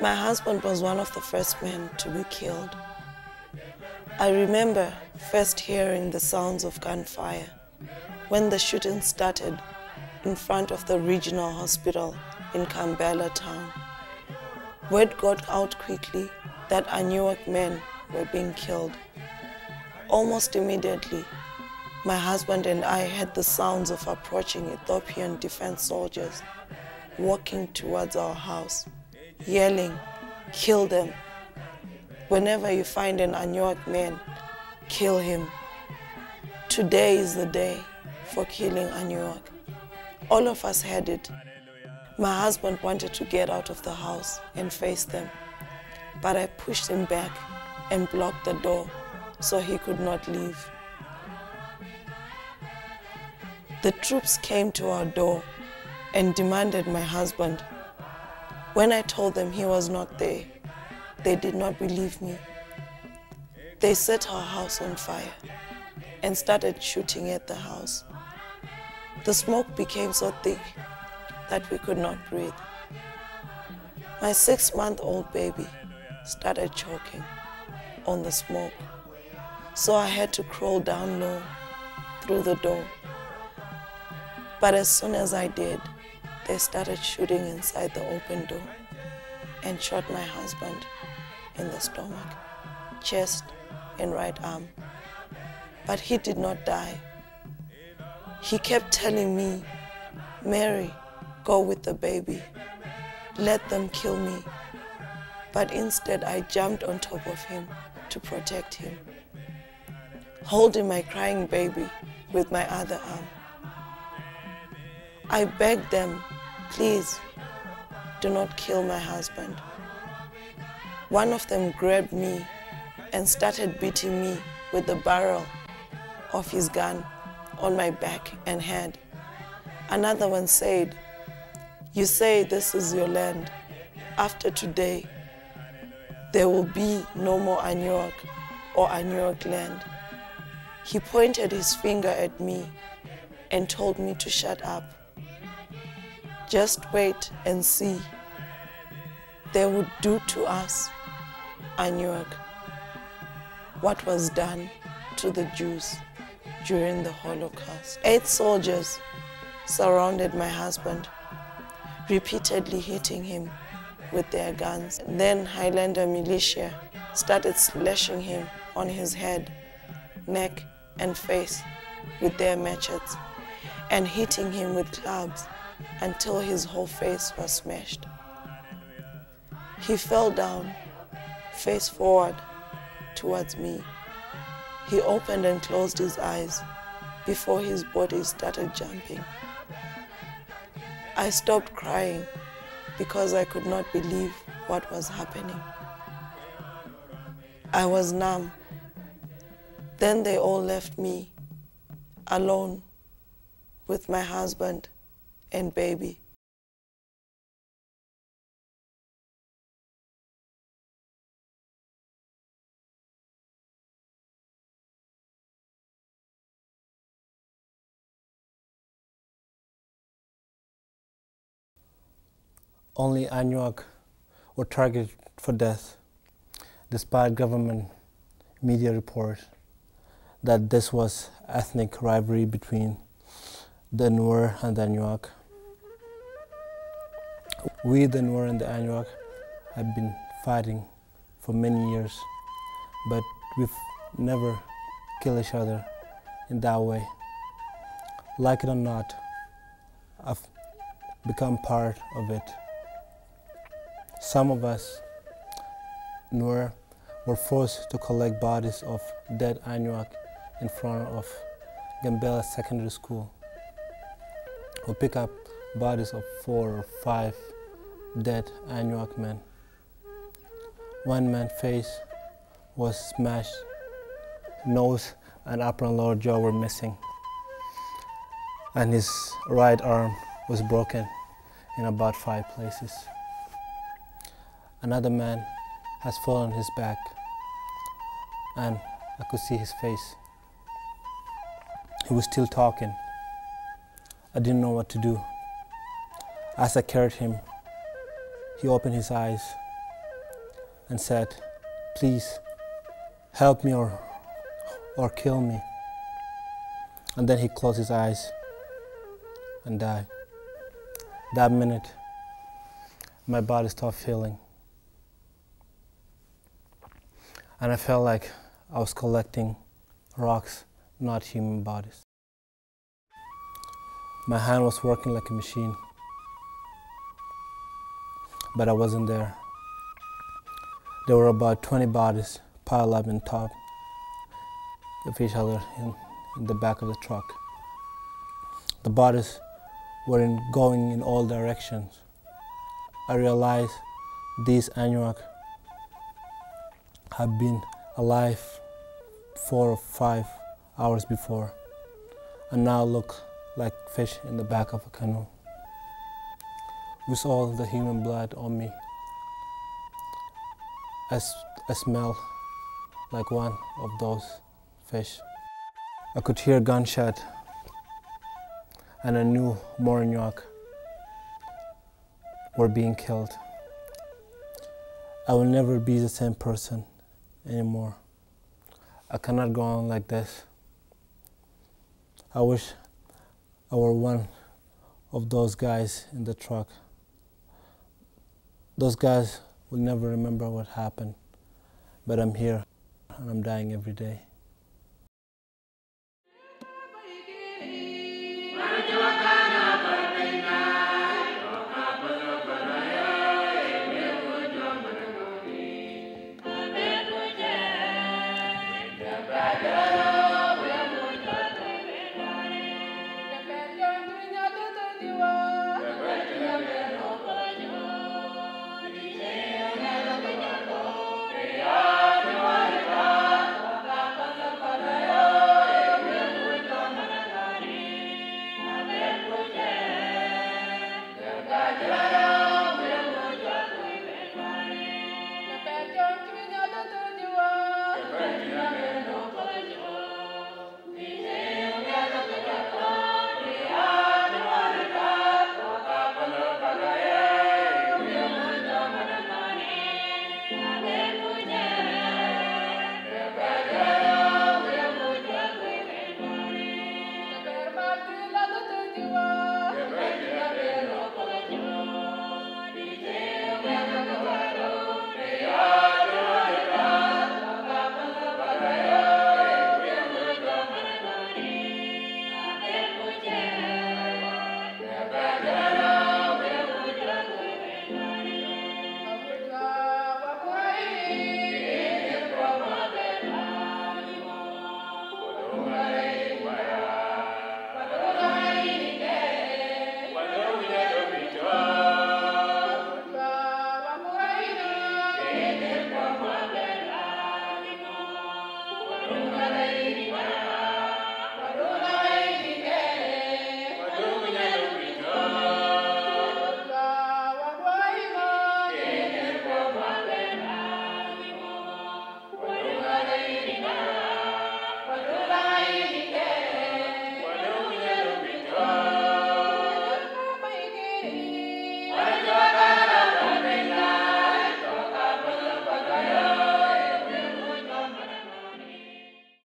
My husband was one of the first men to be killed. I remember first hearing the sounds of gunfire when the shooting started in front of the regional hospital in Kambela town. Word got out quickly that Anuak men were being killed. Almost immediately, my husband and I heard the sounds of approaching Ethiopian defense soldiers walking towards our house, yelling, "Kill them. Whenever you find an Anuak man, kill him. Today is the day for killing Anuak." All of us had it. My husband wanted to get out of the house and face them, but I pushed him back and blocked the door so he could not leave. The troops came to our door and demanded my husband. When I told them he was not there, they did not believe me. They set our house on fire and started shooting at the house. The smoke became so thick that we could not breathe. My 6-month-old baby started choking on the smoke, so I had to crawl down low through the door. But as soon as I did, they started shooting inside the open door and shot my husband in the stomach, chest, and right arm. But he did not die. He kept telling me, "Mary, go with the baby. Let them kill me." But instead, I jumped on top of him to protect him, holding my crying baby with my other arm. I begged them, "Please, do not kill my husband." One of them grabbed me and started beating me with the barrel of his gun on my back and head. Another one said, "You say this is your land. After today, there will be no more Anuak or Anuak land." He pointed his finger at me and told me to shut up. Just wait and see. They would do to us, Anuak, what was done to the Jews during the Holocaust. 8 soldiers surrounded my husband, repeatedly hitting him with their guns. Then Ethiopian Militia started slashing him on his head, neck, and face with their machetes and hitting him with clubs until his whole face was smashed. He fell down, face forward, towards me. He opened and closed his eyes before his body started jumping. I stopped crying because I could not believe what was happening. I was numb. Then they all left me alone with my husband and baby. Only Anuak were targeted for death, despite government media reports that this was ethnic rivalry between the Nuer and the Anuak. We, the Nuer and the Anuak, have been fighting for many years, but we've never killed each other in that way. Like it or not, I've become part of it. Some of us, Nuer, were forced to collect bodies of dead Anuak in front of Gambela Secondary School. We pick up bodies of 4 or 5 dead Anuak men. One man's face was smashed, nose and upper and lower jaw were missing, and his right arm was broken in about 5 places. Another man has fallen on his back, and I could see his face. He was still talking. I didn't know what to do. As I carried him, he opened his eyes and said, "Please help me or kill me." And then he closed his eyes and died. That minute, my body stopped feeling. And I felt like I was collecting rocks, not human bodies. My hand was working like a machine, but I wasn't there. There were about 20 bodies piled up on top of each other in the back of the truck. The bodies were going in all directions. I realized these Anuak had been alive 4 or 5 hours before and now look like fish in the back of a canoe with all the human blood on me. I smell like one of those fish. I could hear gunshot and I knew more Anuak were being killed. I will never be the same person anymore. I cannot go on like this. I wish I were one of those guys in the truck. Those guys will never remember what happened, but I'm here and I'm dying every day.